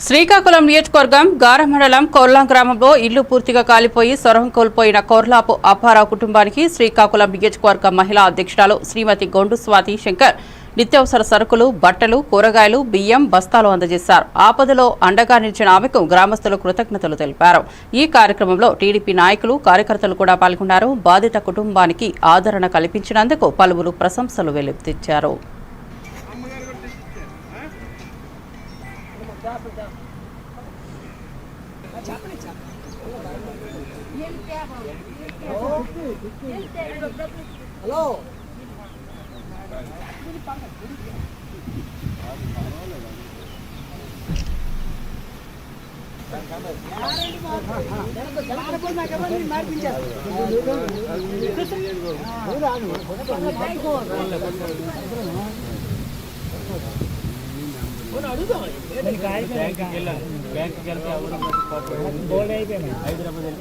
శ్రీకాకుళం నియోజకవర్గం గార మండలం కొర్లా గ్రామంలో ఇల్లు పూర్తిగా కాలిపోయి సొరం కోల్పోయిన కొర్లాపు అప్పారావు కుటుంబానికి శ్రీకాకుళం నియోజకవర్గ మహిళా అధ్యక్షురాలు శ్రీమతి గొండు స్వాతి శంకర్ నిత్యావసర సరుకులు, బట్టలు, కూరగాయలు, బియ్యం బస్తాలు అందజేశారు. ఆపదలో అండగా నిలిచిన ఆమెకు గ్రామస్తులు కృతజ్ఞతలు తెలిపారు. ఈ కార్యక్రమంలో టీడీపీ నాయకులు, కార్యకర్తలు కూడా పాల్గొన్నారు. బాధిత కుటుంబానికి ఆదరణ కల్పించినందుకు పలువురు ప్రశంసలు వెలువెత్తించారు. హలో హైదరాబాద్